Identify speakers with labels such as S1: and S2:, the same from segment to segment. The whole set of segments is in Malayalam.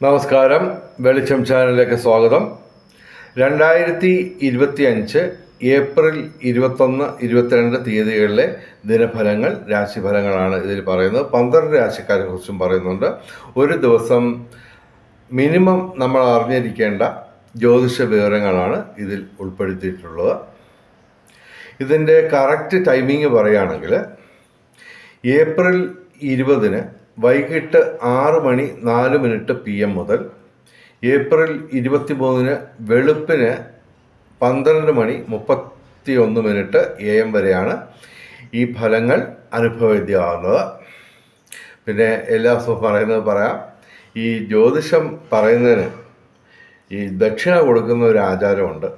S1: നമസ്കാരം, വെളിച്ചം ചാനലിലേക്ക് സ്വാഗതം. 2025 ഏപ്രിൽ 21, 22 തീയതികളിലെ ദിനഫലങ്ങൾ, രാശിഫലങ്ങളാണ് ഇതിൽ പറയുന്നത്. 12 രാശിക്കാരെ കുറിച്ചും പറയുന്നുണ്ട്. ഒരു ദിവസം മിനിമം നമ്മൾ അറിഞ്ഞിരിക്കേണ്ട ജ്യോതിഷ വിവരങ്ങളാണ് ഇതിൽ ഉൾപ്പെടുത്തിയിട്ടുള്ളത്. ഇതിൻ്റെ കറക്റ്റ് ടൈമിങ് പറയുകയാണെങ്കിൽ ഏപ്രിൽ 20 വൈകിട്ട് 6:04 PM മുതൽ ഏപ്രിൽ 23 വെളുപ്പിന് 12:31 AM വരെയാണ് ഈ ഫലങ്ങൾ അനുഭവവേദ്യമാകുന്നത്. പിന്നെ എല്ലാ ദിവസവും പറയുന്നത് പറയാം, ഈ ജ്യോതിഷം പറയുന്നതിന് ഈ ദക്ഷിണ കൊടുക്കുന്ന ഒരു ആചാരമുണ്ട്.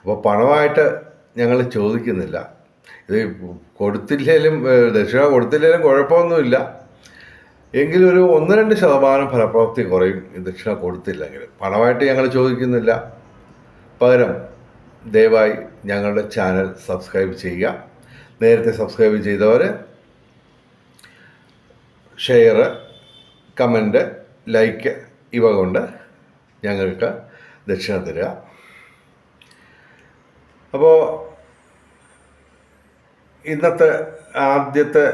S1: അപ്പോൾ പണമായിട്ട് ഞങ്ങൾ ചോദിക്കുന്നില്ല. ഇത് കൊടുത്തില്ലെങ്കിലും ദക്ഷിണ കൊടുത്തില്ലെങ്കിലും കുഴപ്പമൊന്നുമില്ല. എങ്കിലും ഒരു 1-2% ഫലപ്രാപ്തി കുറയും ഈ ദക്ഷിണ കൊടുത്തില്ലെങ്കിൽ. പണമായിട്ട് ഞങ്ങൾ ചോദിക്കുന്നില്ല. പകരം ദയവായി ഞങ്ങളുടെ ചാനൽ സബ്സ്ക്രൈബ് ചെയ്യുക. നേരത്തെ സബ്സ്ക്രൈബ് ചെയ്തവർ ഷെയർ, കമൻറ്റ്, ലൈക്ക് ഇവ കൊണ്ട് ഞങ്ങൾക്ക് ദക്ഷിണ തരിക. അപ്പോൾ ഇന്നത്തെ ആദ്യത്തെ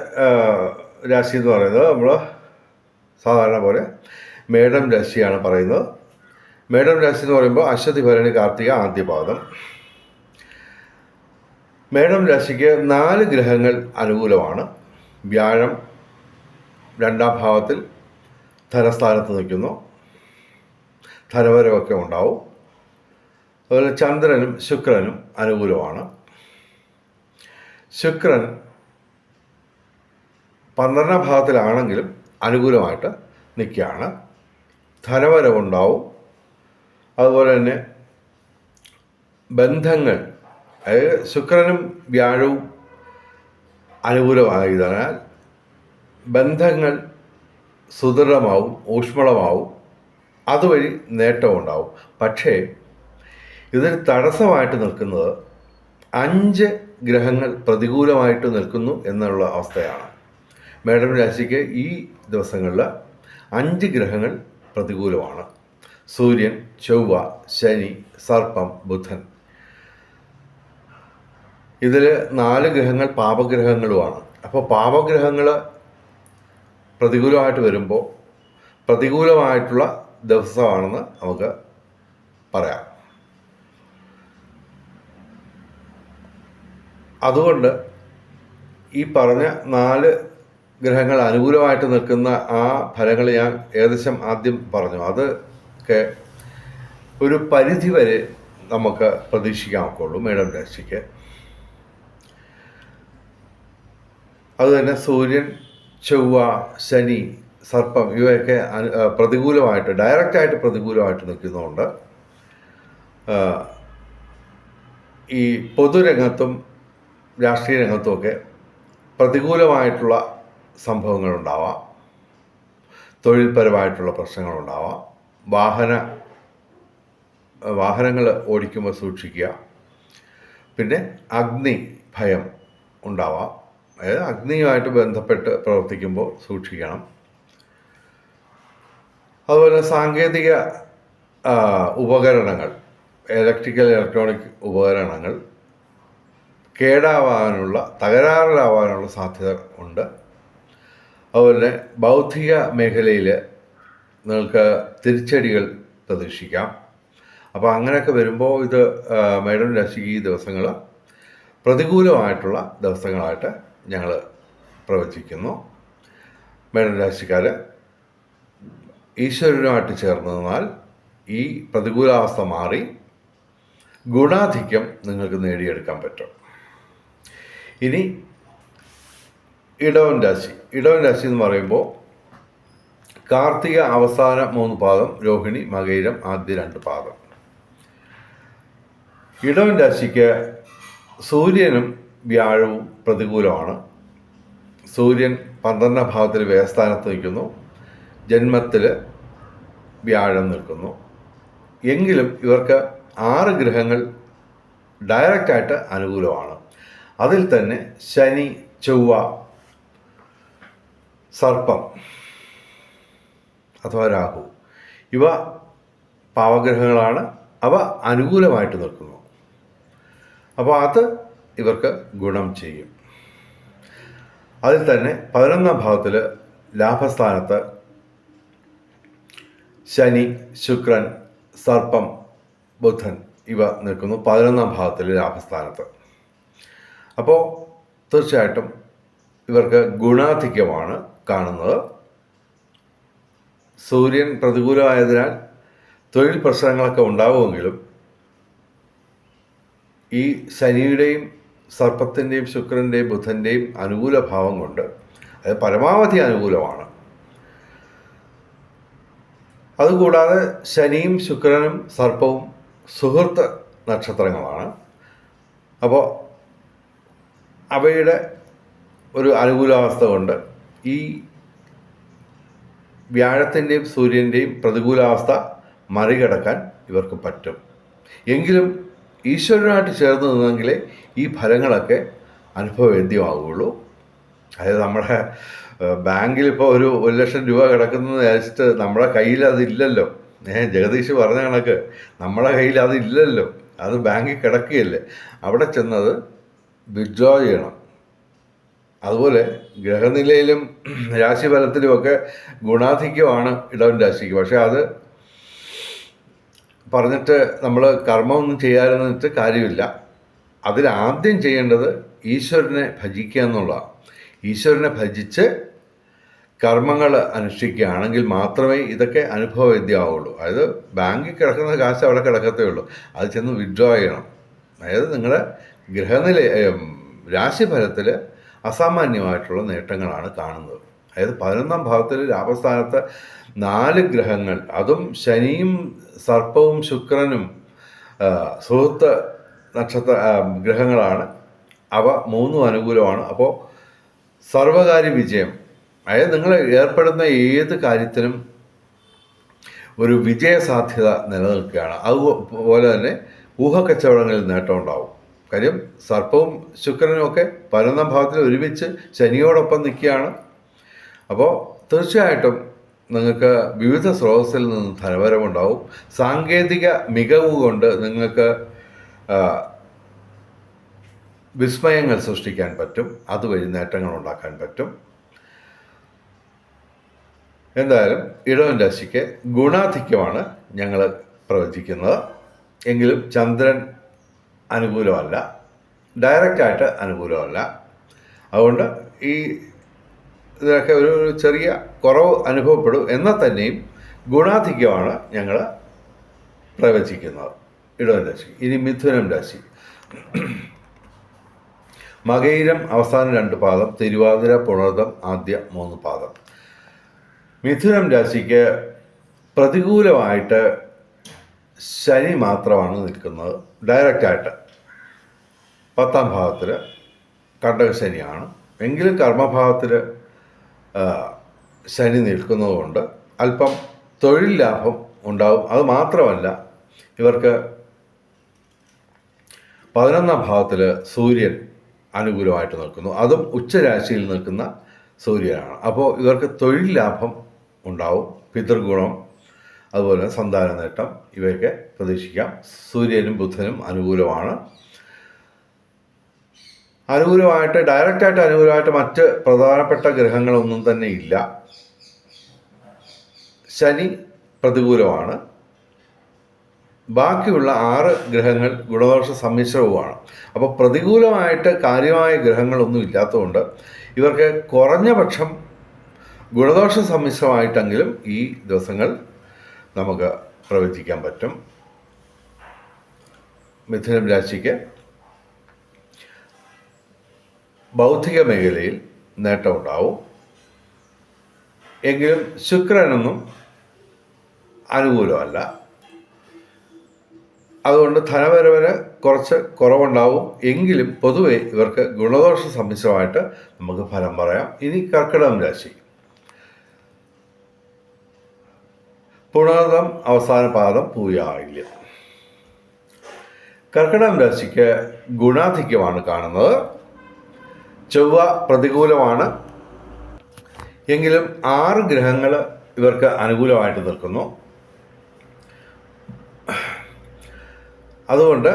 S1: രാശി എന്ന് പറയുന്നത് നമ്മൾ സാധാരണ പോലെ മേടം രാശിയാണ് പറയുന്നത്. മേടം രാശി എന്ന് പറയുമ്പോൾ അശ്വതി, ഭരണി, കാർത്തിക ആദ്യ പാദം. മേടം രാശിക്ക് 4 ഗ്രഹങ്ങൾ അനുകൂലമാണ്. വ്യാഴം 2ാം ഭാവത്തിൽ ധനസ്ഥാനത്ത് നിൽക്കുന്നു, ധനവരവൊക്കെ ഉണ്ടാവും. അതുപോലെ ചന്ദ്രനും ശുക്രനും അനുകൂലമാണ്. ശുക്രൻ 12ാം ഭാവത്തിലാണെങ്കിലും അനുകൂലമായിട്ട് നിൽക്കുകയാണ്. ധനവരവുണ്ടാവും. അതുപോലെ തന്നെ ബന്ധങ്ങൾ, അതായത് ശുക്രനും വ്യാഴവും അനുകൂലമായതിനാൽ ബന്ധങ്ങൾ സുദൃഢമാവും, ഊഷ്മളമാവും. അതുവഴി നേട്ടമുണ്ടാവും. പക്ഷേ ഇതിൽ തടസ്സമായിട്ട് നിൽക്കുന്നത് 5 ഗ്രഹങ്ങൾ പ്രതികൂലമായിട്ട് നിൽക്കുന്നു എന്നുള്ള അവസ്ഥയാണ്. മേടം രാശിക്ക് ഈ ദിവസങ്ങളിൽ 5 ഗ്രഹങ്ങൾ പ്രതികൂലമാണ്. സൂര്യൻ, ചൊവ്വ, ശനി, സർപ്പം, ബുധൻ. ഇതിൽ 4 ഗ്രഹങ്ങൾ പാപഗ്രഹങ്ങളുമാണ്. അപ്പോൾ പാപഗ്രഹങ്ങൾ പ്രതികൂലമായിട്ട് വരുമ്പോൾ പ്രതികൂലമായിട്ടുള്ള ദിവസമാണെന്ന് നമുക്ക് പറയാം. അതുകൊണ്ട് ഈ പറഞ്ഞ 4 ഗ്രഹങ്ങൾ അനുകൂലമായിട്ട് നിൽക്കുന്ന ആ ഫലങ്ങൾ ഞാൻ ഏകദേശം ആദ്യം പറഞ്ഞു. അതൊക്കെ ഒരു പരിധി വരെ നമുക്ക് പ്രതീക്ഷിക്കാമൊക്കെയുള്ളൂ മേടം രാശിക്ക്. അതുതന്നെ സൂര്യൻ, ചൊവ്വ, ശനി, സർപ്പം ഇവയൊക്കെ പ്രതികൂലമായിട്ട്, ഡയറക്റ്റായിട്ട് പ്രതികൂലമായിട്ട് നിൽക്കുന്നതുകൊണ്ട് ഈ പൊതുരംഗത്തും രാഷ്ട്രീയ രംഗത്തുമൊക്കെ പ്രതികൂലമായിട്ടുള്ള സംഭവങ്ങളുണ്ടാവാം. തൊഴിൽപരമായിട്ടുള്ള പ്രശ്നങ്ങളുണ്ടാവാം. വാഹനങ്ങൾ ഓടിക്കുമ്പോൾ സൂക്ഷിക്കുക. പിന്നെ അഗ്നി ഭയം ഉണ്ടാവാം. അതായത് അഗ്നിയുമായിട്ട് ബന്ധപ്പെട്ട് പ്രവർത്തിക്കുമ്പോൾ സൂക്ഷിക്കണം. അതുപോലെ സാങ്കേതിക ഉപകരണങ്ങൾ, ഇലക്ട്രോണിക് ഉപകരണങ്ങൾ തകരാറിലാവാനുള്ള സാധ്യത ഉണ്ട്. അതുപോലെ ബൗദ്ധിക മേഖലയിൽ നിങ്ങൾക്ക് തിരിച്ചടികൾ പ്രതീക്ഷിക്കാം. അപ്പോൾ അങ്ങനെയൊക്കെ വരുമ്പോൾ ഇത് മേടം രാശിക്ക് ഈ ദിവസങ്ങൾ പ്രതികൂലമായിട്ടുള്ള ദിവസങ്ങളായിട്ട് ഞങ്ങൾ പ്രവചിക്കുന്നു. മേടം രാശിക്കാർ ഈശ്വരനുമായിട്ട് ചേർന്ന് നിന്നാൽ ഈ പ്രതികൂലാവസ്ഥ മാറി ഗുണാധിക്യം നിങ്ങൾക്ക് നേടിയെടുക്കാൻ പറ്റും. ഇനി ഇടവൻ രാശി എന്ന് പറയുമ്പോൾ കാർത്തിക അവസാന 3 പാദം, രോഹിണി, മകയിരം ആദ്യ 2 പാദം. ഇടവൻ രാശിക്ക് സൂര്യനും വ്യാഴവും പ്രതികൂലമാണ്. സൂര്യൻ 12ാം ഭാവത്തിൽ വ്യയസ്ഥാനത്ത് നിൽക്കുന്നു, ജന്മത്തിൽ വ്യാഴം നിൽക്കുന്നു. എങ്കിലും ഇവർക്ക് 6 ഗ്രഹങ്ങൾ ഡയറക്റ്റായിട്ട് അനുകൂലമാണ്. അതിൽ തന്നെ ശനി, ചൊവ്വ, സർപ്പം അഥവാ രാഹു, ഇവ പാവഗ്രഹങ്ങളാണ്. അവ അനുകൂലമായിട്ട് നിൽക്കുന്നു. അപ്പോൾ അത് ഇവർക്ക് ഗുണം ചെയ്യും. അതിൽ തന്നെ 11ാം ഭാവത്തിൽ ലാഭസ്ഥാനത്ത് ശനി, ശുക്രൻ, സർപ്പം, ബുധൻ ഇവ നിൽക്കുന്നു 11ാം ഭാവത്തിൽ ലാഭസ്ഥാനത്ത്. അപ്പോൾ തീർച്ചയായിട്ടും ഇവർക്ക് ഗുണാധിക്യമാണ് കാണുന്നത്. സൂര്യൻ പ്രതികൂലമായതിനാൽ തൊഴിൽ പ്രശ്നങ്ങളൊക്കെ ഉണ്ടാവുമെങ്കിലും ഈ ശനിയുടെയും സർപ്പത്തിൻ്റെയും ശുക്രൻ്റെയും ബുധൻ്റെയും അനുകൂല ഭാവം കൊണ്ട് അത് പരമാവധി അനുകൂലമാണ്. അതുകൂടാതെ ശനിയും ശുക്രനും സർപ്പവും സുഹൃത്ത് നക്ഷത്രങ്ങളാണ്. അപ്പോൾ അവയുടെ ഒരു അനുകൂലാവസ്ഥ കൊണ്ട് ഈ വ്യാഴത്തിൻ്റെയും സൂര്യൻ്റെയും പ്രതികൂലാവസ്ഥ മറികടക്കാൻ ഇവർക്ക് പറ്റും. എങ്കിലും ഈശ്വരനായിട്ട് ചേർന്ന് നിന്നെങ്കിലേ ഈ ഫലങ്ങളൊക്കെ അനുഭവവേദ്യമാവുകയുള്ളൂ. അതായത് നമ്മുടെ ബാങ്കിൽ ഇപ്പോൾ ഒരു 1,00,000 രൂപ കിടക്കുന്നത് വിചാരിച്ചിട്ട് നമ്മുടെ കയ്യിൽ അതില്ലല്ലോ. ജഗദീഷ് പറഞ്ഞ കണക്ക് നമ്മുടെ കയ്യിൽ അതില്ലല്ലോ, അത് ബാങ്കിൽ കിടക്കുകയല്ലേ. അവിടെ ചെന്നത് വിഡ്രോ ചെയ്യണം. അതുപോലെ ഗ്രഹനിലയിലും രാശിഫലത്തിലുമൊക്കെ ഗുണാധിക്യമാണ് ഇടവൻ രാശിക്ക്. പക്ഷെ അത് പറഞ്ഞിട്ട് നമ്മൾ കർമ്മമൊന്നും ചെയ്യാനെന്നിട്ട് കാര്യമില്ല. അതിലാദ്യം ചെയ്യേണ്ടത് ഈശ്വരനെ ഭജിക്കുക എന്നുള്ളതാണ്. ഈശ്വരനെ ഭജിച്ച് കർമ്മങ്ങൾ അനുഷ്ഠിക്കുകയാണെങ്കിൽ മാത്രമേ ഇതൊക്കെ അനുഭവവേദ്യമാവുള്ളൂ. അതായത് ബാങ്കിൽ കിടക്കുന്ന കാശ് അവിടെ കിടക്കത്തേ ഉള്ളൂ, അത് ചെന്ന് വിഡ്രോ ചെയ്യണം. അതായത് നിങ്ങളുടെ ഗ്രഹനില രാശിഫലത്തിൽ അസാമാന്യമായിട്ടുള്ള നേട്ടങ്ങളാണ് കാണുന്നത്. അതായത് 11ാം ഭാവത്തിൽ ലാഭസ്ഥാനത്ത് 4 ഗ്രഹങ്ങൾ, അതും ശനിയും സർപ്പവും ശുക്രനും സുഹൃത്ത് നക്ഷത്ര ഗ്രഹങ്ങളാണ്. അവ 3 അനുകൂലമാണ്. അപ്പോൾ സർവകാര്യ വിജയം, അതായത് നിങ്ങൾ ഏർപ്പെടുന്ന ഏത് കാര്യത്തിനും ഒരു വിജയസാധ്യത നിലനിൽക്കുകയാണ്. അതുപോലെ തന്നെ ഊഹക്കച്ചവടങ്ങളിൽ നേട്ടമുണ്ടാവും. കാര്യം സർപ്പവും ശുക്രനും ഒക്കെ 11ാം ഭാവത്തിൽ ഒരുമിച്ച് ശനിയോടൊപ്പം നിൽക്കുകയാണ്. അപ്പോൾ തീർച്ചയായിട്ടും നിങ്ങൾക്ക് വിവിധ സ്രോതസ്സിൽ നിന്ന് ധനവരവുണ്ടാവും. സാങ്കേതിക മികവ് കൊണ്ട് നിങ്ങൾക്ക് വിസ്മയങ്ങൾ സൃഷ്ടിക്കാൻ പറ്റും. അതുവഴി നേട്ടങ്ങൾ ഉണ്ടാക്കാൻ പറ്റും. എന്തായാലും ഇടവൻ രാശിക്ക് ഗുണാധിക്യമാണ് ഞങ്ങൾ പ്രവചിക്കുന്നത്. എങ്കിലും ചന്ദ്രൻ അനുകൂലമല്ല, ഡയറക്റ്റായിട്ട് അനുകൂലമല്ല. അതുകൊണ്ട് ഈ ഇതിനൊക്കെ ഒരു ചെറിയ കുറവ് അനുഭവപ്പെടും. എന്നാൽ തന്നെയും ഗുണാധിക്യമാണ് ഞങ്ങൾ പ്രവചിക്കുന്നത് ഇടവൻ രാശി. ഇനി മിഥുനം രാശി. മകയിരം അവസാന 2 പാദം, തിരുവാതിര പുണർദം ആദ്യ 3 പാദം. മിഥുനം രാശിക്ക് പ്രതികൂലമായിട്ട് ശനി മാത്രമാണ് നിൽക്കുന്നത്. ഡയറക്റ്റായിട്ട് 10ാം ഭാവത്തിൽ കണ്ടകശനിയാണ്. എങ്കിലും കർമ്മഭാവത്തിൽ ശനി നിൽക്കുന്നതുകൊണ്ട് അല്പം തൊഴിൽ ലാഭം ഉണ്ടാവും. അത് മാത്രമല്ല, ഇവർക്ക് 11ാം ഭാവത്തിൽ സൂര്യൻ അനുകൂലമായിട്ട് നിൽക്കുന്നു. അതും ഉച്ചരാശിയിൽ നിൽക്കുന്ന സൂര്യനാണ്. അപ്പോൾ ഇവർക്ക് തൊഴിൽ ലാഭം ഉണ്ടാവും, പിതൃഗുണം, അതുപോലെ സന്താന നേട്ടം ഇവയൊക്കെ പ്രതീക്ഷിക്കാം. സൂര്യനും ബുധനും അനുകൂലമാണ്. അനുകൂലമായിട്ട് ഡയറക്റ്റായിട്ട് അനുകൂലമായിട്ട് മറ്റ് പ്രധാനപ്പെട്ട ഗ്രഹങ്ങളൊന്നും തന്നെ ഇല്ല. ശനി പ്രതികൂലമാണ്. ബാക്കിയുള്ള 6 ഗ്രഹങ്ങൾ ഗുണദോഷ സമ്മിശ്രവുമാണ്. അപ്പോൾ പ്രതികൂലമായിട്ട് കാര്യമായ ഗ്രഹങ്ങളൊന്നും ഇല്ലാത്തതുകൊണ്ട് ഇവർക്ക് കുറഞ്ഞ പക്ഷം ഗുണദോഷ സമ്മിശ്രമായിട്ടെങ്കിലും ഈ ദിവസങ്ങൾ നമുക്ക് പ്രവചിക്കാൻ പറ്റും. മിഥുനം രാശിക്ക് ബൗദ്ധിക മേഖലയിൽ നേട്ടമുണ്ടാവും. എങ്കിലും ശുക്രനൊന്നും അനുകൂലമല്ല. അതുകൊണ്ട് ധനവരവിന് കുറച്ച് കുറവുണ്ടാവും. എങ്കിലും പൊതുവെ ഇവർക്ക് ഗുണദോഷ സമ്മിശ്രമായിട്ട് നമുക്ക് ഫലം പറയാം. ഇനി കർക്കിടകം രാശി. പുണർദം അവസാന പാദം, പൂയായില്യം. കർക്കിടകം രാശിക്ക് ഗുണാധിക്യമാണ് കാണുന്നത്. ചൊവ്വ പ്രതികൂലമാണ്. എങ്കിലും 6 ഗ്രഹങ്ങൾ ഇവർക്ക് അനുകൂലമായിട്ട് നിൽക്കുന്നു. അതുകൊണ്ട്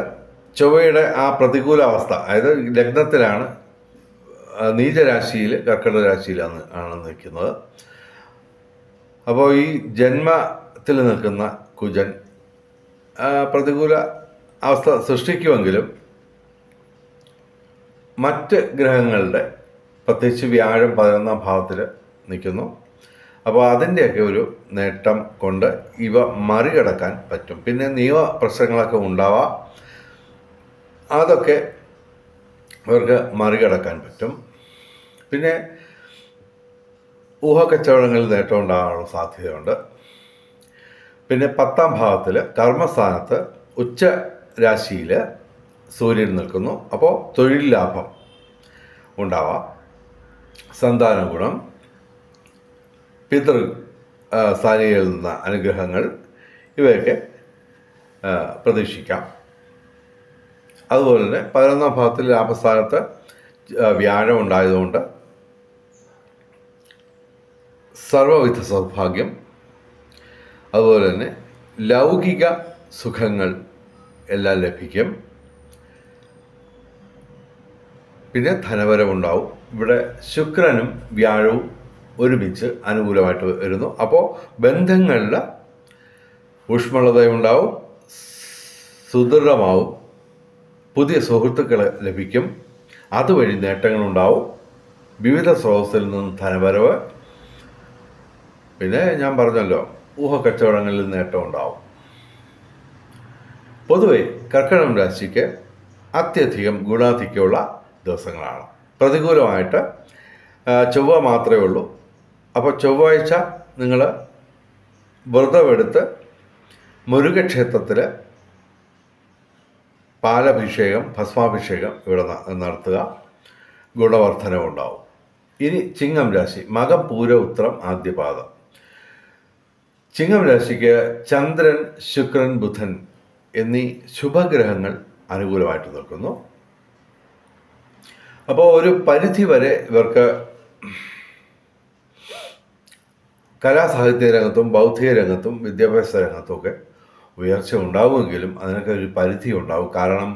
S1: ചൊവ്വയുടെ ആ പ്രതികൂല അവസ്ഥ, അതായത് ലഗ്നത്തിലാണ്, നീചരാശിയിൽ കർക്കിടക രാശിയിലാണ് നിൽക്കുന്നത്. അപ്പോൾ ഈ ജന്മത്തിൽ നിൽക്കുന്ന കുജൻ പ്രതികൂല അവസ്ഥ സൃഷ്ടിക്കുമെങ്കിലും മറ്റ് ഗ്രഹങ്ങളുടെ, പ്രത്യേകിച്ച് വ്യാഴം 11ാം ഭാവത്തിൽ നിൽക്കുന്നു. അപ്പോൾ അതിൻ്റെയൊക്കെ ഒരു നേട്ടം കൊണ്ട് ഇവ മറികടക്കാൻ പറ്റും. പിന്നെ നിയമ പ്രശ്നങ്ങളൊക്കെ ഉണ്ടാവാം, അതൊക്കെ ഇവർക്ക് മറികടക്കാൻ പറ്റും. പിന്നെ ഊഹക്കച്ചവടങ്ങളിൽ നേട്ടം ഉണ്ടാകാനുള്ള സാധ്യതയുണ്ട്. പിന്നെ 10ാം ഭാവത്തിൽ കർമ്മസ്ഥാനത്ത് ഉച്ച രാശിയിൽ സൂര്യൻ നിൽക്കുന്നു. അപ്പോൾ തൊഴിൽ ലാഭം ഉണ്ടാവാം, സന്താന ഗുണം, പിതൃ സ്ഥാനികളിൽ നിന്ന അനുഗ്രഹങ്ങൾ, ഇവയൊക്കെ പ്രതീക്ഷിക്കാം. അതുപോലെ തന്നെ 11ാം ഭാവത്തിൽ ലാഭസ്ഥാനത്ത് വ്യാഴം ഉണ്ടായതുകൊണ്ട് സർവവിധ സൗഭാഗ്യം, അതുപോലെ തന്നെ ലൗകിക സുഖങ്ങൾ എല്ലാം ലഭിക്കും. പിന്നെ ധനവരവുണ്ടാവും. ഇവിടെ ശുക്രനും വ്യാഴവും ഒരുമിച്ച് അനുകൂലമായിട്ട് വരുന്നു. അപ്പോൾ ബന്ധങ്ങളിൽ ഊഷ്മളതയുണ്ടാവും, സുദൃഢമാവും, പുതിയ സുഹൃത്തുക്കളെ ലഭിക്കും, അതുവഴി നേട്ടങ്ങളുണ്ടാവും, വിവിധ സ്രോതസ്സിൽ നിന്ന് ധനവരവ്, പിന്നെ ഞാൻ പറഞ്ഞല്ലോ ഊഹക്കച്ചവടങ്ങളിൽ നേട്ടം ഉണ്ടാവും. പൊതുവെ കർക്കിടകം രാശിക്ക് അത്യധികം ഗുണാധിക്യമുള്ള ദിവസങ്ങളാണ്. പ്രതികൂലമായിട്ട് ചൊവ്വ മാത്രമേ ഉള്ളൂ. അപ്പോൾ ചൊവ്വാഴ്ച നിങ്ങൾ വ്രതമെടുത്ത് മുരുകക്ഷേത്രത്തിൽ പാലഭിഷേകം, ഭസ്മാഭിഷേകം ഇവിടെ നടത്തുക, ഗുണവർദ്ധനവുണ്ടാവും. ഇനി ചിങ്ങം രാശി, മകം, പൂര, ഉത്രം, ആദ്യപാദം. ചിങ്ങം രാശിക്ക് ചന്ദ്രൻ, ശുക്രൻ, ബുധൻ എന്നീ ശുഭഗ്രഹങ്ങൾ അനുകൂലമായിട്ട് നിൽക്കുന്നു. അപ്പോൾ ഒരു പരിധി വരെ ഇവർക്ക് കലാസാഹിത്യ രംഗത്തും ബൗദ്ധിക രംഗത്തും വിദ്യാഭ്യാസ രംഗത്തുമൊക്കെ ഉയർച്ച ഉണ്ടാവുമെങ്കിലും അതിനൊക്കെ ഒരു പരിധി ഉണ്ടാവും. കാരണം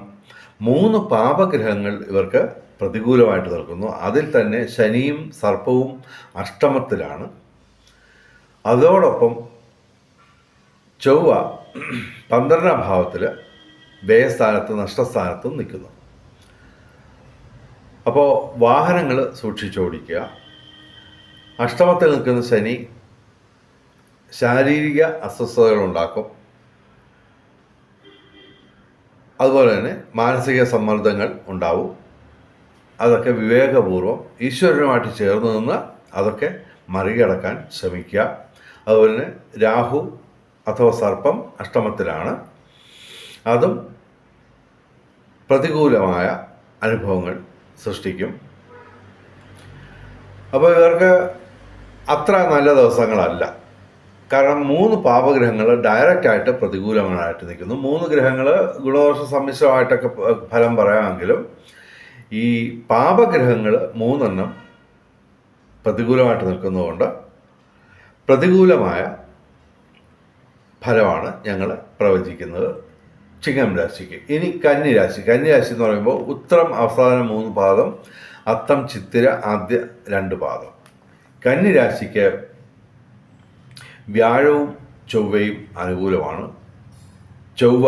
S1: 3 പാപഗ്രഹങ്ങൾ ഇവർക്ക് പ്രതികൂലമായിട്ട് നിൽക്കുന്നു. അതിൽ തന്നെ ശനിയും സർപ്പവും അഷ്ടമത്തിലാണ്. അതോടൊപ്പം ചൊവ്വ 12ാം ഭാവത്തിൽ വ്യയസ്ഥാനത്ത്, നഷ്ടസ്ഥാനത്തും നിൽക്കുന്നു. അപ്പോൾ വാഹനങ്ങൾ സൂക്ഷിച്ചോടിക്കുക. അഷ്ടമത്തിൽ നിൽക്കുന്ന ശനി ശാരീരിക അസ്വസ്ഥതകളുണ്ടാക്കും. അതുപോലെ തന്നെ മാനസിക സമ്മർദ്ദങ്ങൾ ഉണ്ടാവും. അതൊക്കെ വിവേകപൂർവ്വം ഈശ്വരനുമായിട്ട് ചേർന്ന് നിന്ന് അതൊക്കെ മറികടക്കാൻ ശ്രമിക്കുക. അതുപോലെ തന്നെ രാഹു അഥവാ സർപ്പം അഷ്ടമത്തിലാണ്. അതും പ്രതികൂലമായ അനുഭവങ്ങൾ സൃഷ്ടിക്കും. അപ്പോൾ ഇവർക്ക് അത്ര നല്ല ദിവസങ്ങളല്ല. കാരണം 3 പാപഗ്രഹങ്ങൾ ഡയറക്റ്റായിട്ട് പ്രതികൂലമായിട്ട് നിൽക്കുന്നു. 3 ഗ്രഹങ്ങൾ ഗുണദോഷ സമ്മിശ്രമായിട്ടൊക്കെ ഫലം പറയാമെങ്കിലും ഈ പാപഗ്രഹങ്ങൾ 3 പ്രതികൂലമായിട്ട് നിൽക്കുന്നതുകൊണ്ട് പ്രതികൂലമായ ഫലമാണ് ഞങ്ങൾ പ്രവചിക്കുന്നത് ചിങ്ങം രാശിക്ക്. ഇനി കന്നിരാശി. കന്നിരാശി എന്ന് പറയുമ്പോൾ ഉത്രം അവസാന 3 പാദം, അത്തം, ചിത്തിര ആദ്യ 2 പാദം. കന്നിരാശിക്ക് വ്യാഴവും ചൊവ്വയും അനുകൂലമാണ്. ചൊവ്വ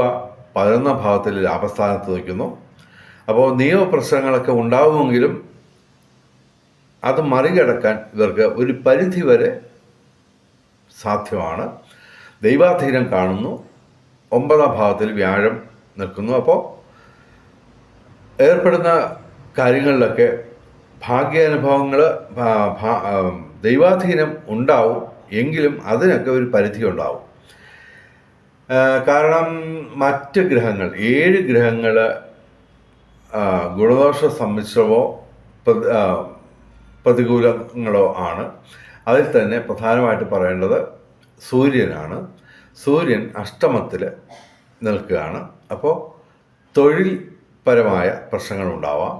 S1: 11ാം ഭാവത്തിൽ ലാഭസ്ഥാനത്ത് നിൽക്കുന്നു. അപ്പോൾ നിയമപ്രശ്നങ്ങളൊക്കെ ഉണ്ടാവുമെങ്കിലും അത് മറികടക്കാൻ ഇവർക്ക് ഒരു പരിധി വരെ സാധ്യമാണ്. ദൈവാധീനം കാണുന്നു. 9ാം ഭാവത്തിൽ വ്യാഴം നിൽക്കുന്നു. അപ്പോൾ ഏർപ്പെടുന്ന കാര്യങ്ങളിലൊക്കെ ഭാഗ്യാനുഭവങ്ങൾ, ദൈവാധീനം ഉണ്ടാവും. എങ്കിലും അതിനൊക്കെ ഒരു പരിധി ഉണ്ടാവും. കാരണം മറ്റ് ഗ്രഹങ്ങൾ 7 ഗ്രഹങ്ങൾ ഗുണദോഷ സമ്മിശ്രമോ പ്രതികൂലങ്ങളോ ആണ്. അതിൽ തന്നെ പ്രധാനമായിട്ട് പറയേണ്ടത് സൂര്യനാണ്. സൂര്യൻ അഷ്ടമത്തിൽ നിൽക്കുകയാണ്. അപ്പോൾ തൊഴിൽ പരമായ പ്രശ്നങ്ങളുണ്ടാവാം.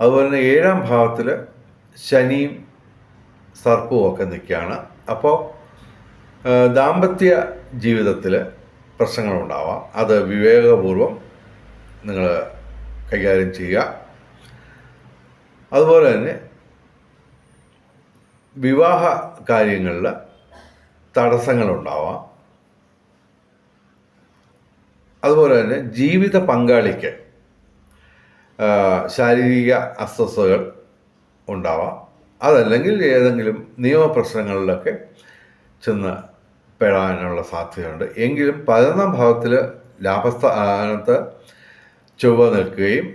S1: അതുപോലെ തന്നെ 7ാം ഭാവത്തിൽ ശനിയും സർപ്പവും ഒക്കെ നിൽക്കുകയാണ്. അപ്പോൾ ദാമ്പത്യ ജീവിതത്തിൽ പ്രശ്നങ്ങളുണ്ടാവാം. അത് വിവേകപൂർവം നിങ്ങൾ കൈകാര്യം ചെയ്യുക. അതുപോലെ തന്നെ വിവാഹ കാര്യങ്ങളിൽ തടസ്സങ്ങളുണ്ടാവാം. അതുപോലെ തന്നെ ജീവിത പങ്കാളിക്ക് ശാരീരിക അസ്വസ്ഥതകൾ ഉണ്ടാവാം. അതല്ലെങ്കിൽ ഏതെങ്കിലും നിയമപ്രശ്നങ്ങളിലൊക്കെ ചെന്ന് പെടാനുള്ള സാധ്യതയുണ്ട്. എങ്കിലും 11ാം ഭാവത്തിൽ ലാഭസ്ഥാനത്ത് ചൊവ്വ നിൽക്കുകയും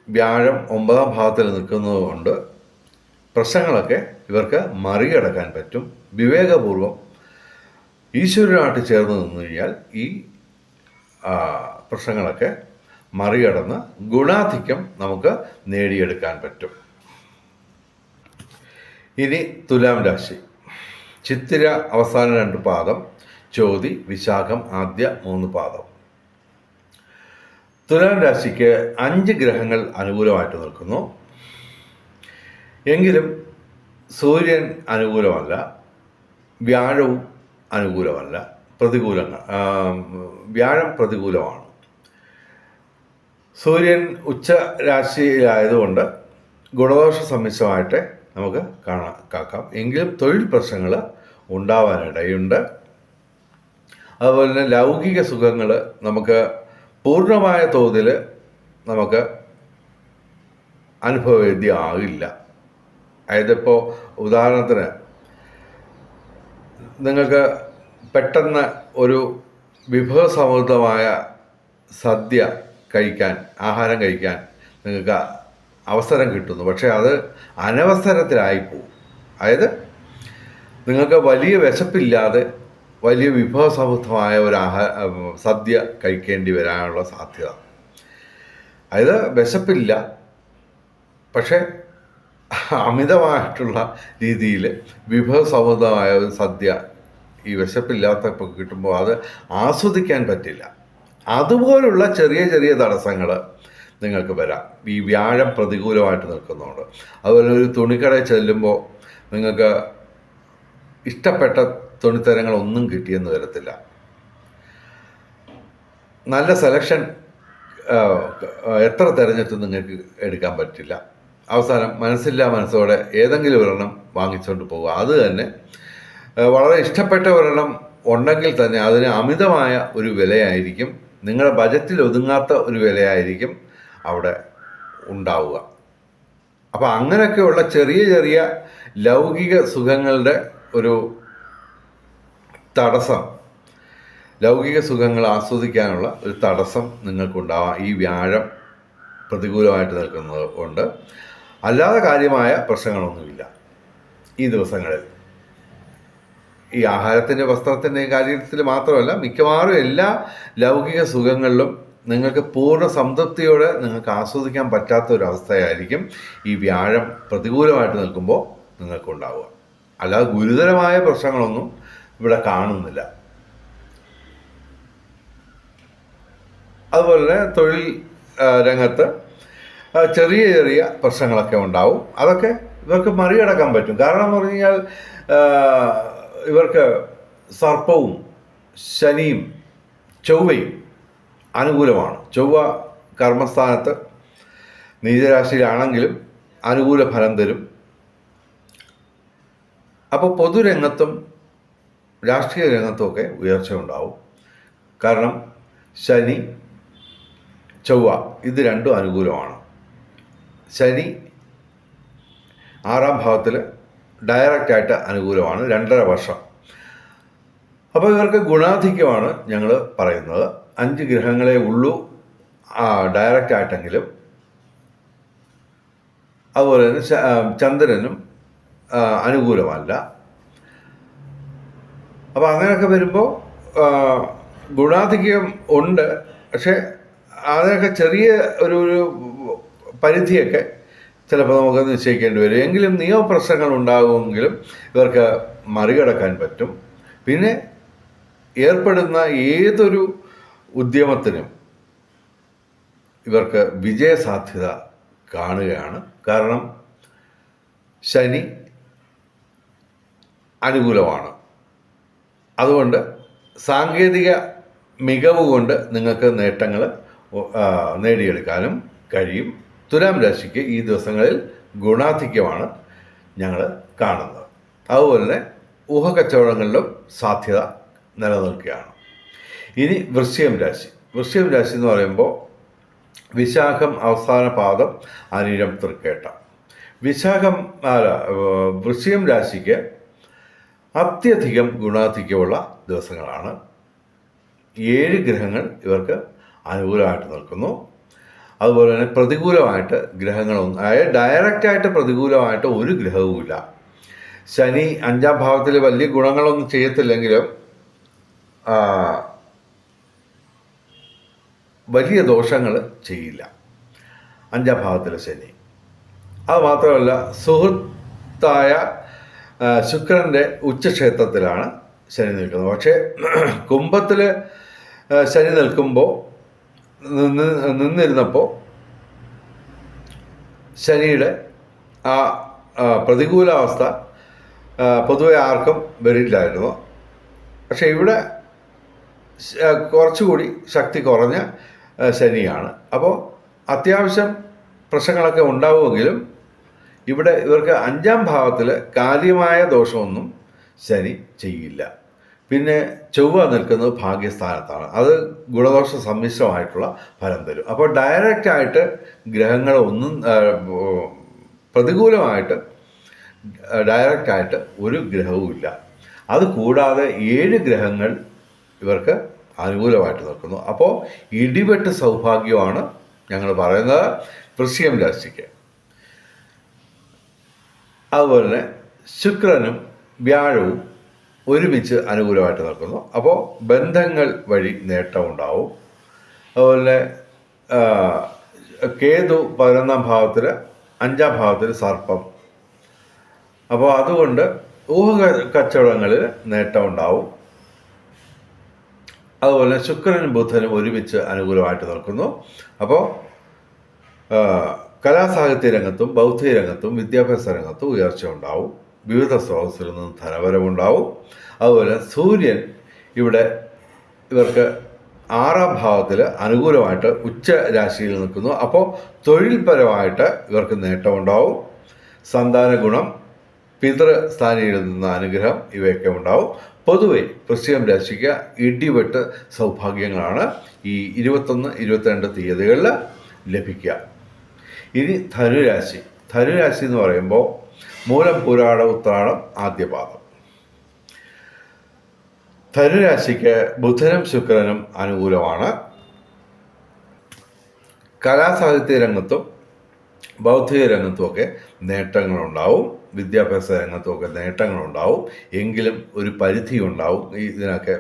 S1: വ്യാഴം 9ാം ഭാവത്തിൽ നിൽക്കുന്നതുകൊണ്ട് പ്രശ്നങ്ങളൊക്കെ ഇവർക്ക് മറികടക്കാൻ പറ്റും. വിവേകപൂർവം ഈശ്വരനായിട്ട് ചേർന്ന് നിന്ന് കഴിഞ്ഞാൽ ഈ പ്രശ്നങ്ങളൊക്കെ മറികടന്ന് ഗുണാധിക്യം നമുക്ക് നേടിയെടുക്കാൻ പറ്റും. ഇനി തുലാം രാശി. ചിത്തിര അവസാന 2 പാദം, ചോതി, വിശാഖം ആദ്യ 3 പാദം. തുലാം രാശിക്ക് 5 ഗ്രഹങ്ങൾ അനുകൂലമായിട്ട് നിൽക്കുന്നു. എങ്കിലും സൂര്യൻ അനുകൂലമല്ല, വ്യാഴവും അനുകൂലമല്ല, വ്യാഴം പ്രതികൂലമാണ്. സൂര്യൻ ഉച്ച രാശിയിലായതുകൊണ്ട് ഗുണദോഷ സമ്മിശ്രമായിട്ട് നമുക്ക് കാക്കാം. എങ്കിലും തൊഴിൽ പ്രശ്നങ്ങൾ ഉണ്ടാവാനിടയുണ്ട്. അതുപോലെ തന്നെ ലൗകിക സുഖങ്ങൾ നമുക്ക് പൂർണ്ണമായ തോതിൽ നമുക്ക് അനുഭവവേദ്യമാകില്ല. അതായത് ഇപ്പോൾ ഉദാഹരണത്തിന് നിങ്ങൾക്ക് പെട്ടെന്ന് ഒരു വിഭവസമൃദ്ധമായ സദ്യ കഴിക്കാൻ, ആഹാരം കഴിക്കാൻ നിങ്ങൾക്ക് അവസരം കിട്ടുന്നു. പക്ഷേ അത് അനവസരത്തിലായിപ്പോവും. അതായത് നിങ്ങൾക്ക് വലിയ വിശപ്പില്ലാതെ വലിയ വിഭവസമൃദ്ധമായ ഒരു സദ്യ കഴിക്കേണ്ടി വരാനുള്ള സാധ്യത. അതായത് വിശപ്പില്ല, പക്ഷേ അമിതമായിട്ടുള്ള രീതിയിൽ വിഭവസമൃദ്ധമായ ഒരു സദ്യ ഈ വിശപ്പില്ലാത്തപ്പോൾ കിട്ടുമ്പോൾ അത് ആസ്വദിക്കാൻ പറ്റില്ല. അതുപോലുള്ള ചെറിയ ചെറിയ തടസ്സങ്ങൾ നിങ്ങൾക്ക് വരാം ഈ വ്യാഴം പ്രതികൂലമായിട്ട് നിൽക്കുന്നതുകൊണ്ട്. അതുപോലെ ഒരു തുണിക്കടയിൽ ചെല്ലുമ്പോൾ നിങ്ങൾക്ക് ഇഷ്ടപ്പെട്ട തുണിത്തരങ്ങളൊന്നും കിട്ടിയെന്ന് വരത്തില്ല. നല്ല സെലക്ഷൻ എത്ര തിരഞ്ഞിട്ട് നിങ്ങൾക്ക് എടുക്കാൻ പറ്റില്ല. അവസാനം മനസ്സോടെ ഏതെങ്കിലും ഒരെണ്ണം വാങ്ങിച്ചുകൊണ്ട് പോകുക. അത് തന്നെ വളരെ ഇഷ്ടപ്പെട്ട ഒരെണ്ണം ഉണ്ടെങ്കിൽ തന്നെ അതിന് അമിതമായ ഒരു വിലയായിരിക്കും, നിങ്ങളുടെ ബജറ്റിൽ ഒതുങ്ങാത്ത ഒരു വിലയായിരിക്കും അവിടെ ഉണ്ടാവുക. അപ്പോൾ അങ്ങനെയൊക്കെയുള്ള ചെറിയ ചെറിയ ലൗകിക സുഖങ്ങളുടെ ഒരു തടസ്സം, ലൗകിക സുഖങ്ങൾ ആസ്വദിക്കാനുള്ള ഒരു തടസ്സം നിങ്ങൾക്കുണ്ടാവാം ഈ വ്യാഴം പ്രതികൂലമായിട്ട് നിൽക്കുന്നത് കൊണ്ട്. അല്ലാതെ കാര്യമായ പ്രശ്നങ്ങളൊന്നുമില്ല ഈ ദിവസങ്ങളിൽ. ഈ ആഹാരത്തിൻ്റെ വസ്ത്രത്തിൻ്റെ കാര്യത്തിൽ മാത്രമല്ല, മിക്കവാറും എല്ലാ ലൗകിക സുഖങ്ങളിലും നിങ്ങൾക്ക് പൂർണ്ണ സംതൃപ്തിയോടെ നിങ്ങൾക്ക് ആസ്വദിക്കാൻ പറ്റാത്ത ഒരു അവസ്ഥയായിരിക്കും ഈ വ്യാഴം പ്രതികൂലമായിട്ട് നിൽക്കുമ്പോൾ നിങ്ങൾക്കുണ്ടാവുക. അല്ലാതെ ഗുരുതരമായ പ്രശ്നങ്ങളൊന്നും ഇവിടെ കാണുന്നില്ല. അതുപോലെ തന്നെ തൊഴിൽ രംഗത്ത് ചെറിയ ചെറിയ പ്രശ്നങ്ങളൊക്കെ ഉണ്ടാവും. അതൊക്കെ ഇവർക്ക് മറികടക്കാൻ പറ്റും. കാരണം എന്ന് പറഞ്ഞു കഴിഞ്ഞാൽ ഇവർക്ക് സർപ്പവും ശനിയും ചൊവ്വയും അനുകൂലമാണ്. ചൊവ്വ കർമ്മസ്ഥാനത്ത് നീചരാശിയിലാണെങ്കിലും അനുകൂല ഫലം തരും. അപ്പോൾ പൊതുരംഗത്തും രാഷ്ട്രീയ രംഗത്തുമൊക്കെ ഉയർച്ച ഉണ്ടാവും. കാരണം ശനി ചൊവ്വ ഇത് രണ്ടും അനുകൂലമാണ്. ശനി 6ാം ഭാവത്തിൽ ഡയറക്റ്റായിട്ട് അനുകൂലമാണ് 2.5 വർഷം. അപ്പോൾ ഇവർക്ക് ഗുണാധിക്യമാണ് ഞങ്ങൾ പറയുന്നത്. 5 ഗ്രഹങ്ങളെ ഉള്ളൂ ഡയറക്റ്റായിട്ടെങ്കിലും. അതുപോലെ തന്നെ ചന്ദ്രനും അനുകൂലമല്ല. അപ്പോൾ അങ്ങനെയൊക്കെ വരുമ്പോൾ ഗുണാധിക്യം ഉണ്ട്. പക്ഷേ അതിനൊക്കെ ചെറിയ ഒരു പരിധിയൊക്കെ ചിലപ്പോൾ നമുക്ക് നിശ്ചയിക്കേണ്ടി വരും. എങ്കിലും നിയമപ്രശ്നങ്ങൾ ഉണ്ടാകുമെങ്കിലും ഇവർക്ക് മറികടക്കാൻ പറ്റും. പിന്നെ ഏർപ്പെടുന്ന ഏതൊരു ഉദ്യമത്തിനും ഇവർക്ക് വിജയസാധ്യത കാണുകയാണ്. കാരണം ശനി അനുകൂലമാണ്. അതുകൊണ്ട് സാങ്കേതിക മികവ് കൊണ്ട് നിങ്ങൾക്ക് നേട്ടങ്ങൾ നേടിയെടുക്കാനും കഴിയും. തുലാം രാശിക്ക് ഈ ദിവസങ്ങളിൽ ഗുണാധിക്യമാണ് ഞങ്ങൾ കാണുന്നത്. അതുപോലെ തന്നെ ഊഹക്കച്ചവടങ്ങളിലും സാധ്യത നിലനിൽക്കുകയാണ്. ഇനി വൃശ്ചികം രാശി. വൃശ്ചികം രാശി എന്ന് പറയുമ്പോൾ വിശാഖം അവസാന പാദം അനിഴം തൃക്കേട്ട. വൃശ്ചികം രാശിക്ക് അത്യധികം ഗുണാധിക്യമുള്ള ദിവസങ്ങളാണ്. 7 ഗ്രഹങ്ങൾ ഇവർക്ക് അനുകൂലമായിട്ട് നിൽക്കുന്നു. അതുപോലെ തന്നെ പ്രതികൂലമായിട്ട് ഗ്രഹങ്ങളൊന്നും, അതായത് ഡയറക്റ്റായിട്ട് പ്രതികൂലമായിട്ട് ഒരു ഗ്രഹവുമില്ല. ശനി 5ാം ഭാവത്തിൽ വലിയ ഗുണങ്ങളൊന്നും ചെയ്യത്തില്ലെങ്കിലും വലിയ ദോഷങ്ങൾ ചെയ്യില്ല 5ാം ഭാവത്തിലെ ശനി. അത് മാത്രമല്ല, സുഹൃത്തായ ശുക്രൻ്റെ ഉച്ചക്ഷേത്രത്തിലാണ് ശനി നിൽക്കുന്നത്. പക്ഷേ കുംഭത്തിൽ ശനി നിന്നിരുന്നപ്പോൾ ശനിയുടെ ആ പ്രതികൂലാവസ്ഥ പൊതുവെ ആർക്കും വരില്ലായിരുന്നു. പക്ഷെ ഇവിടെ കുറച്ചുകൂടി ശക്തി കുറഞ്ഞ ശനിയാണ്. അപ്പോൾ അത്യാവശ്യം പ്രശ്നങ്ങളൊക്കെ ഉണ്ടാവുമെങ്കിലും ഇവിടെ ഇവർക്ക് 5ാം ഭാവത്തിൽ കാര്യമായ ദോഷമൊന്നും ശനി ചെയ്യില്ല. പിന്നെ ചൊവ്വ നിൽക്കുന്നത് ഭാഗ്യസ്ഥാനത്താണ്. അത് ഗുണദോഷ സമ്മിശ്രമായിട്ടുള്ള ഫലം തരും. അപ്പോൾ ഡയറക്റ്റായിട്ട് ഗ്രഹങ്ങളൊന്നും പ്രതികൂലമായിട്ട് ഡയറക്റ്റായിട്ട് ഒരു ഗ്രഹവുമില്ല. അതുകൂടാതെ 7 ഗ്രഹങ്ങൾ ഇവർക്ക് അനുകൂലമായിട്ട് നിൽക്കുന്നു. അപ്പോൾ ഇടിവെട്ട് സൗഭാഗ്യമാണ് ഞങ്ങൾ പറയുന്നത് വൃശ്ചികം രാശിക്ക്. അതുപോലെ തന്നെ ശുക്രനും വ്യാഴവും ഒരുമിച്ച് അനുകൂലമായിട്ട് നിൽക്കുന്നു. അപ്പോൾ ബന്ധങ്ങൾ വഴി നേട്ടമുണ്ടാവും. അതുപോലെ കേതു 11ാം ഭാവത്തിൽ 5ാം ഭാവത്തിൽ സർപ്പം. അപ്പോൾ അതുകൊണ്ട് കച്ചവടങ്ങളിൽ നേട്ടമുണ്ടാവും. അതുപോലെ ശുക്രനും ബുധനും ഒരുമിച്ച് അനുകൂലമായിട്ട് നിൽക്കുന്നു. അപ്പോൾ കലാസാഹിത്യ രംഗത്തും ബൗദ്ധിക രംഗത്തും വിദ്യാഭ്യാസ രംഗത്തും ഉയർച്ച ഉണ്ടാവും. വിവിധ സ്രോതസ്സിൽ നിന്ന് ധനവരവുണ്ടാവും. അതുപോലെ സൂര്യൻ ഇവിടെ ഇവർക്ക് 6ാം ഭാവത്തിൽ അനുകൂലമായിട്ട് ഉച്ച രാശിയിൽ നിൽക്കുന്നു. അപ്പോൾ തൊഴിൽപരമായിട്ട് ഇവർക്ക് നേട്ടമുണ്ടാവും. സന്താന ഗുണം, പിതൃസ്ഥാനിയിൽ നിന്ന് അനുഗ്രഹം ഇവയൊക്കെ ഉണ്ടാവും. പൊതുവെ വൃശ്ചികം രാശിക്ക് ഇടിവെട്ട് സൗഭാഗ്യങ്ങളാണ് ഈ 21, 22 തീയതികളിൽ ലഭിക്കുക. ഇനി ധനുരാശി. ധനുരാശി എന്ന് പറയുമ്പോൾ മൂലം, പൂരാടം, ഉത്രാടം, ആദ്യപാദം. ധനുരാശിക്ക് ബുധനും ശുക്രനും അനുകൂലമാണ്. കലാസാഹിത്യ രംഗത്തും ബൗദ്ധിക രംഗത്തുമൊക്കെ നേട്ടങ്ങളുണ്ടാവും. വിദ്യാഭ്യാസ രംഗത്തുമൊക്കെ നേട്ടങ്ങളുണ്ടാവും. എങ്കിലും ഒരു പരിധി ഉണ്ടാവും. ഇതിനൊക്കെ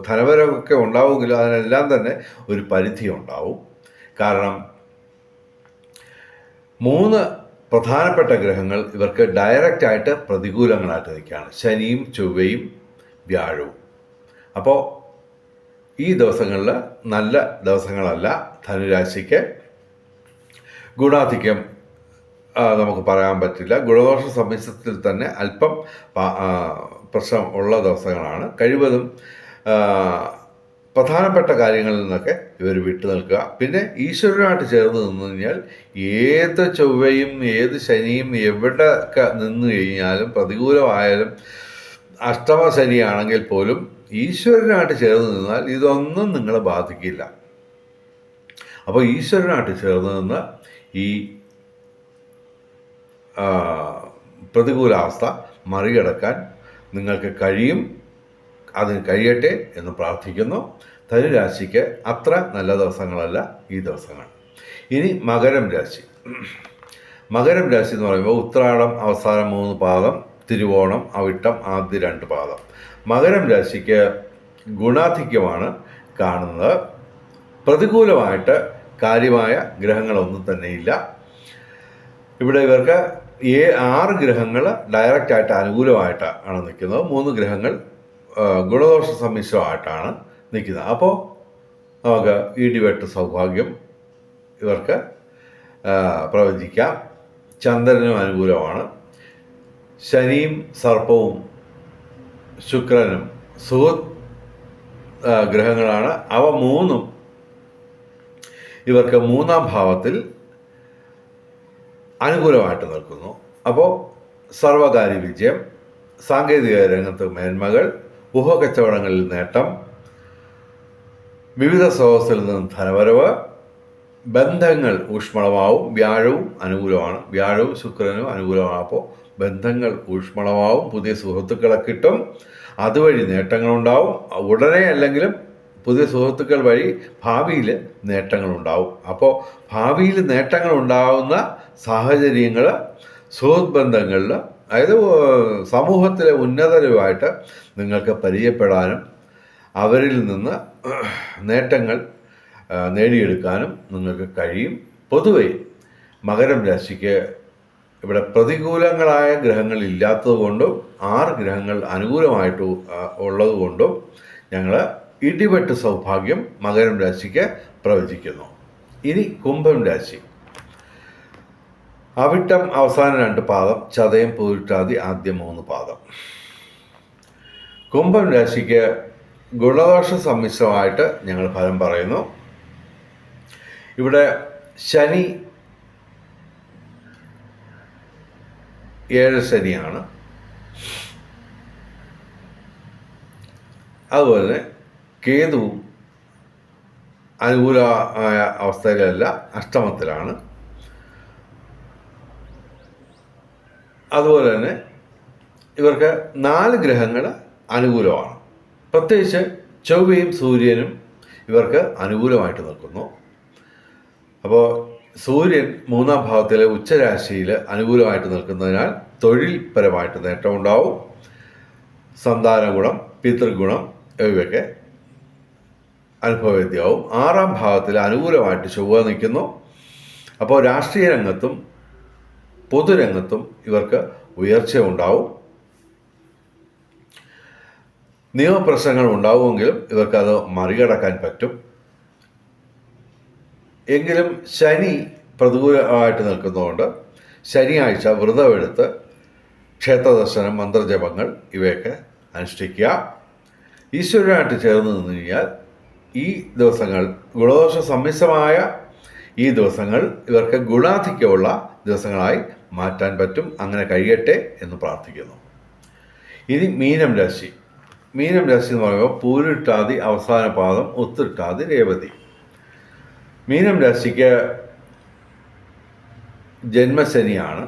S1: ധനപരമൊക്കെ ഉണ്ടാവുമെങ്കിലും അതിനെല്ലാം തന്നെ ഒരു പരിധി ഉണ്ടാവും. കാരണം 3 പ്രധാനപ്പെട്ട ഗ്രഹങ്ങൾ ഇവർക്ക് ഡയറക്റ്റായിട്ട് പ്രതികൂലങ്ങളായിട്ട് നിൽക്കുകയാണ്. ശനിയും ചൊവ്വയും വ്യാഴവും. അപ്പോൾ ഈ ദിവസങ്ങളിൽ നല്ല ദിവസങ്ങളല്ല ധനുരാശിക്ക്. ഗുണാധിക്യം നമുക്ക് പറയാൻ പറ്റില്ല. ഗുണദോഷ സമ്മിശ്രത്തിൽ തന്നെ അല്പം പ്രശ്നം ഉള്ള ദിവസങ്ങളാണ്. കഴിവതും പ്രധാനപ്പെട്ട കാര്യങ്ങളിൽ നിന്നൊക്കെ ഇവർ വിട്ടു നിൽക്കുക. പിന്നെ ഈശ്വരനായിട്ട് ചേർന്ന് നിന്ന് കഴിഞ്ഞാൽ ഏത് ചൊവ്വയും ഏത് ശനിയും എവിടെയൊക്കെ നിന്ന് കഴിഞ്ഞാലും പ്രതികൂലമായാലും അഷ്ടമ ശനിയാണെങ്കിൽ പോലും ഈശ്വരനായിട്ട് ചേർന്ന് നിന്നാൽ ഇതൊന്നും നിങ്ങളെ ബാധിക്കില്ല. അപ്പോൾ ഈശ്വരനായിട്ട് ചേർന്ന് നിന്ന് ഈ പ്രതികൂലാവസ്ഥ മറികടക്കാൻ നിങ്ങൾക്ക് കഴിയും. അതിന് കഴിയട്ടെ എന്ന് പ്രാർത്ഥിക്കുന്നു. ധനുരാശിക്ക് അത്ര നല്ല ദിവസങ്ങളല്ല ഈ ദിവസങ്ങൾ. ഇനി മകരം രാശി. മകരം രാശി എന്ന് പറയുമ്പോൾ ഉത്രാടം അവസാനം 3 പാദം, തിരുവോണം, അവിട്ടം ആദ്യ 2 പാദം. മകരം രാശിക്ക് ഗുണാധിക്യമാണ് കാണുന്നത്. പ്രതികൂലമായിട്ട് കാര്യമായ ഗ്രഹങ്ങളൊന്നും തന്നെയില്ല. ഇവിടെ ഇവർക്ക് 6 ഗ്രഹങ്ങൾ ഡയറക്റ്റായിട്ട് അനുകൂലമായിട്ടാണ് നിൽക്കുന്നത്. 3 ഗ്രഹങ്ങൾ ഗുണദോഷ സമ്മിശ്രമായിട്ടാണ് നിൽക്കുന്നത്. അപ്പോൾ നമുക്ക് ഇടിവെട്ട് സൗഭാഗ്യം ഇവർക്ക് പ്രവചിക്കാം. ചന്ദ്രനും അനുകൂലമാണ്. ശനിയും സർപ്പവും ശുക്രനും സുഹൃത്ത് ഗ്രഹങ്ങളാണ്. അവ മൂന്നും ഇവർക്ക് മൂന്നാം ഭാവത്തിൽ അനുകൂലമായിട്ട് നിൽക്കുന്നു. അപ്പോൾ സർവകാര്യ വിജയം, സാങ്കേതിക രംഗത്ത് മേന്മകൾ, ഊഹക്കച്ചവടങ്ങളിൽ നേട്ടം, വിവിധ സ്രോതസ്സിൽ നിന്നും ധനവരവ്, ബന്ധങ്ങൾ ഊഷ്മളമാവും. വ്യാഴവും അനുകൂലമാണ്, വ്യാഴവും ശുക്രനും അനുകൂലമാണ്. അപ്പോൾ ബന്ധങ്ങൾ ഊഷ്മളമാവും, പുതിയ സുഹൃത്തുക്കളെ കിട്ടും, അതുവഴി നേട്ടങ്ങളുണ്ടാവും. ഉടനെ അല്ലെങ്കിലും പുതിയ സുഹൃത്തുക്കൾ വഴി ഭാവിയിൽ നേട്ടങ്ങളുണ്ടാവും. അപ്പോൾ ഭാവിയിൽ നേട്ടങ്ങൾ ഉണ്ടാകുന്ന സാഹചര്യങ്ങൾ സുഹൃത്ത് ബന്ധങ്ങളിൽ, അതായത് സമൂഹത്തിലെ ഉന്നതരുമായിട്ട് നിങ്ങൾക്ക് പരിചയപ്പെടാനും അവരിൽ നിന്ന് നേട്ടങ്ങൾ നേടിയെടുക്കാനും നിങ്ങൾക്ക് കഴിയും. പൊതുവെ മകരം രാശിക്ക് ഇവിടെ പ്രതികൂലങ്ങളായ ഗ്രഹങ്ങൾ ഇല്ലാത്തതുകൊണ്ടും 6 ഗ്രഹങ്ങൾ അനുകൂലമായിട്ട് ഉള്ളതുകൊണ്ടും ഞങ്ങൾ ഇടിവെട്ട് സൗഭാഗ്യം മകരം രാശിക്ക് പ്രവചിക്കുന്നു. ഇനി കുംഭം രാശി. അവിട്ടം അവസാന 2 പാദം, ചതയം പൂരിട്ടാതി ആദ്യ 3 പാദം. കുംഭം രാശിക്ക് ഗുണദോഷ സമ്മിശ്രമായിട്ട് ഞങ്ങൾ ഫലം പറയുന്നു. ഇവിടെ ശനി 7 ശനിയാണ്. അതുപോലെ കേതുവും അനുകൂലമായ അവസ്ഥയിലല്ല, അഷ്ടമത്തിലാണ്. അതുപോലെ തന്നെ ഇവർക്ക് 4 ഗ്രഹങ്ങൾ അനുകൂലമാണ്. പ്രത്യേകിച്ച് ചൊവ്വയും സൂര്യനും ഇവർക്ക് അനുകൂലമായിട്ട് നിൽക്കുന്നു. അപ്പോൾ സൂര്യൻ 3-ാം ഭാവത്തിലെ ഉച്ചരാശിയിൽ അനുകൂലമായിട്ട് നിൽക്കുന്നതിനാൽ തൊഴിൽപരമായിട്ട് നേട്ടമുണ്ടാവും. സന്താന ഗുണം, പിതൃഗുണം ഇവയൊക്കെ അനുഭവവേദ്യമാവും. 6-ാം ഭാവത്തിൽ അനുകൂലമായിട്ട് ചൊവ്വ നിൽക്കുന്നു. അപ്പോൾ രാഷ്ട്രീയ രംഗത്തും പൊതുരംഗത്തും ഇവർക്ക് ഉയർച്ച ഉണ്ടാവും. നിയമപ്രശ്നങ്ങൾ ഉണ്ടാവുമെങ്കിലും ഇവർക്കത് മറികടക്കാൻ പറ്റും. എങ്കിലും ശനി പ്രതികൂലമായിട്ട് നിൽക്കുന്നതുകൊണ്ട് ശനിയാഴ്ച വ്രതമെടുത്ത് ക്ഷേത്രദർശനം, മന്ത്രജപങ്ങൾ ഇവയൊക്കെ അനുഷ്ഠിക്കുക. ഈശ്വരനായിട്ട് ചേർന്ന് നിന്ന് കഴിഞ്ഞാൽ ഈ ദിവസങ്ങൾ, ഗുണദോഷ സമ്മിശ്രമായ ഈ ദിവസങ്ങൾ ഇവർക്ക് ഗുണാധിക്യമുള്ള ദിവസങ്ങളായി മാറ്റാൻ പറ്റും. അങ്ങനെ കഴിയട്ടെ എന്ന് പ്രാർത്ഥിക്കുന്നു. ഇനി മീനം രാശി. മീനം രാശി എന്ന് പറയുമ്പോൾ പൂരിട്ടാതി അവസാന പാദം, ഉത്തിട്ടാതി രേവതി. മീനം രാശിക്ക് ജന്മശനിയാണ്.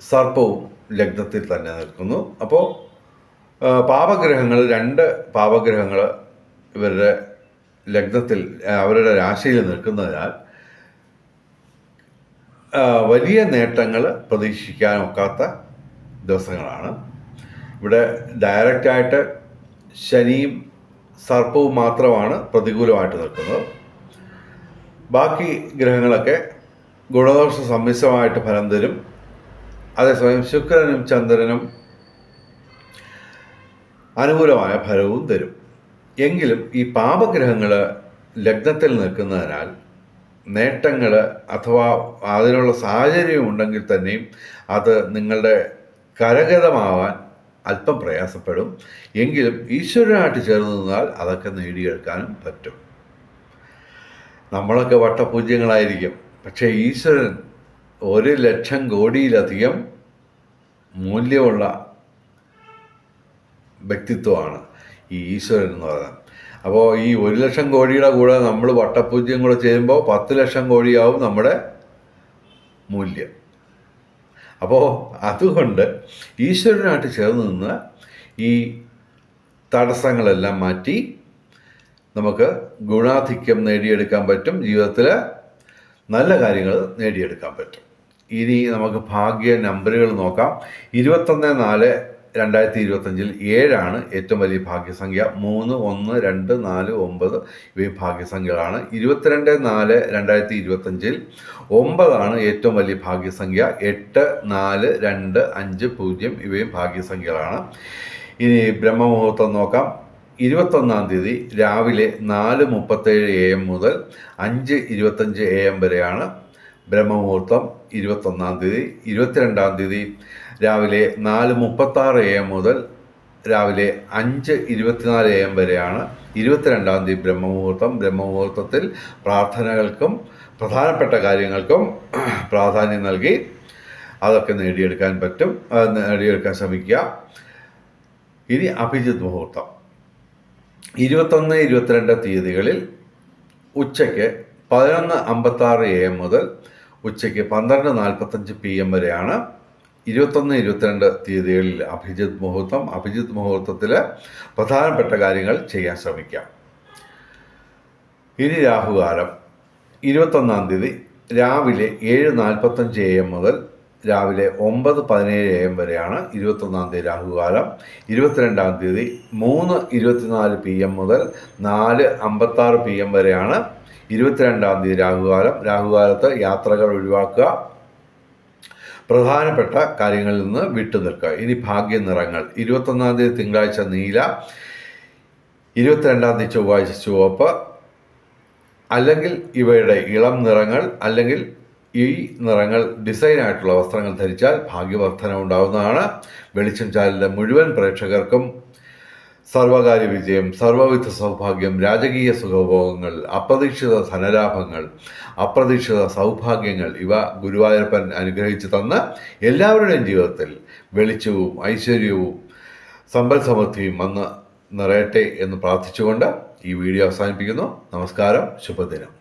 S1: സർപ്പവും ലഗ്നത്തിൽ തന്നെ നിൽക്കുന്നു. അപ്പോൾ പാപഗ്രഹങ്ങൾ, 2 പാപഗ്രഹങ്ങൾ ഇവരുടെ ലഗ്നത്തിൽ, അവരുടെ രാശിയിൽ നിൽക്കുന്നതിനാൽ വലിയ നേട്ടങ്ങൾ പ്രതീക്ഷിക്കാനൊക്കാത്ത ദിവസങ്ങളാണ്. ഇവിടെ ഡയറക്റ്റായിട്ട് ശനിയും സർപ്പവും മാത്രമാണ് പ്രതികൂലമായിട്ട് നിൽക്കുന്നത്. ബാക്കി ഗ്രഹങ്ങളൊക്കെ ഗുണദോഷ സമ്മിശ്രമായിട്ട് ഫലം തരും. അതേസമയം ശുക്രനും ചന്ദ്രനും അനുകൂലമായ ഫലവും തരും. എങ്കിലും ഈ പാപഗ്രഹങ്ങൾ ലഗ്നത്തിൽ നിൽക്കുന്നതിനാൽ നേട്ടങ്ങൾ അഥവാ അതിനുള്ള സാഹചര്യം ഉണ്ടെങ്കിൽ തന്നെയും അത് നിങ്ങളുടെ കരഗതമാവാൻ അല്പം പ്രയാസപ്പെടും. എങ്കിലും ഈശ്വരനായിട്ട് ചേർന്ന് നിന്നാൽ അതൊക്കെ നേടിയെടുക്കാനും പറ്റും. നമ്മളൊക്കെ വട്ടപൂജ്യങ്ങളായിരിക്കും, പക്ഷേ ഈശ്വരൻ 1,00,000 കോടിയിലധികം മൂല്യമുള്ള വ്യക്തിത്വമാണ് ഈ ഈശ്വരൻ എന്ന് പറയുന്നത്. അപ്പോൾ ഈ 1,00,000 കോടിയുടെ കൂടെ നമ്മൾ വട്ടപൂജ്യം കൂടെ ചേരുമ്പോൾ 10,00,000 കോടിയാവും നമ്മുടെ മൂല്യം. അപ്പോൾ അതുകൊണ്ട് ഈശ്വരനായിട്ട് ചേർന്ന് നിന്ന് ഈ തടസ്സങ്ങളെല്ലാം മാറ്റി നമുക്ക് ഗുണാധിക്യം നേടിയെടുക്കാൻ പറ്റും. ജീവിതത്തിൽ നല്ല കാര്യങ്ങൾ നേടിയെടുക്കാൻ പറ്റും. ഇനി നമുക്ക് ഭാഗ്യ നമ്പറുകൾ നോക്കാം. 21/4/2025 7 ഏറ്റവും വലിയ ഭാഗ്യസംഖ്യ. 3, 1, 2, 4, 9 ഇവയും ഭാഗ്യസംഖ്യകളാണ്. 22/4/2025 9 ഏറ്റവും വലിയ ഭാഗ്യസംഖ്യ. 8, 4, 2, 5, 0 ഇവയും ഭാഗ്യസംഖ്യകളാണ്. ഇനി ബ്രഹ്മമുഹൂർത്തം നോക്കാം. 21-ാം തീയതി രാവിലെ 4:37 AM മുതൽ 5:25 AM വരെയാണ് ബ്രഹ്മമുഹൂർത്തം. 21-ാം തീയതി. 22-ാം തീയതി രാവിലെ 4:36 AM മുതൽ രാവിലെ 5:24 AM വരെയാണ്. 22-ാം തീയതി ബ്രഹ്മമുഹൂർത്തം. ബ്രഹ്മമുഹൂർത്തത്തിൽ പ്രാർത്ഥനകൾക്കും പ്രധാനപ്പെട്ട കാര്യങ്ങൾക്കും പ്രാധാന്യം നൽകി അതൊക്കെ നേടിയെടുക്കാൻ പറ്റും. നേടിയെടുക്കാൻ ശ്രമിക്കുക. ഇനി അഭിജിത്ത് മുഹൂർത്തം 21, 22 തീയതികളിൽ ഉച്ചയ്ക്ക് 11:56 AM മുതൽ ഉച്ചയ്ക്ക് 12:45 PM വരെയാണ് 21, 22 തീയതികളിൽ അഭിജിത്ത് മുഹൂർത്തം. അഭിജിത്ത് മുഹൂർത്തത്തിൽ പ്രധാനപ്പെട്ട കാര്യങ്ങൾ ചെയ്യാൻ ശ്രമിക്കാം. ഇനി രാഹുകാലം 21-ാം തീയതി രാവിലെ 7:45 AM മുതൽ രാവിലെ 9:17 AM വരെയാണ് 21-ാം തീയതി രാഹുകാലം. 22-ാം തീയതി 3:24 PM മുതൽ 4:56 PM വരെയാണ് 22-ാം തീയതി രാഹുകാലം. രാഹുകാലത്ത് യാത്രകൾ ഒഴിവാക്കുക, പ്രധാനപ്പെട്ട കാര്യങ്ങളിൽ നിന്ന് വിട്ടുനിൽക്കുക. ഇനി ഭാഗ്യ നിറങ്ങൾ 21-ാം തീയതി തിങ്കളാഴ്ച നീല, 22-ാം തീയതി ചൊവ്വാഴ്ച ചുവപ്പ്, അല്ലെങ്കിൽ ഇവയുടെ ഇളം നിറങ്ങൾ അല്ലെങ്കിൽ ഈ നിറങ്ങൾ ഡിസൈനായിട്ടുള്ള വസ്ത്രങ്ങൾ ധരിച്ചാൽ ഭാഗ്യവർദ്ധന ഉണ്ടാകുന്നതാണ്. വെളിച്ചം ചാനലിലെ മുഴുവൻ പ്രേക്ഷകർക്കും സർവകാര്യ വിജയം, സർവവിധ സൗഭാഗ്യം, രാജകീയ സുഖഭോഗങ്ങൾ, അപ്രതീക്ഷിത ധനലാഭങ്ങൾ, അപ്രതീക്ഷിത സൗഭാഗ്യങ്ങൾ ഇവ ഗുരുവായൂരപ്പൻ അനുഗ്രഹിച്ചു തന്ന് എല്ലാവരുടെയും ജീവിതത്തിൽ വെളിച്ചവും ഐശ്വര്യവും സമ്പൽ സമൃദ്ധിയും വന്ന് നിറയട്ടെ എന്ന് പ്രാർത്ഥിച്ചുകൊണ്ട് ഈ വീഡിയോ അവസാനിപ്പിക്കുന്നു. നമസ്കാരം, ശുഭദിനം.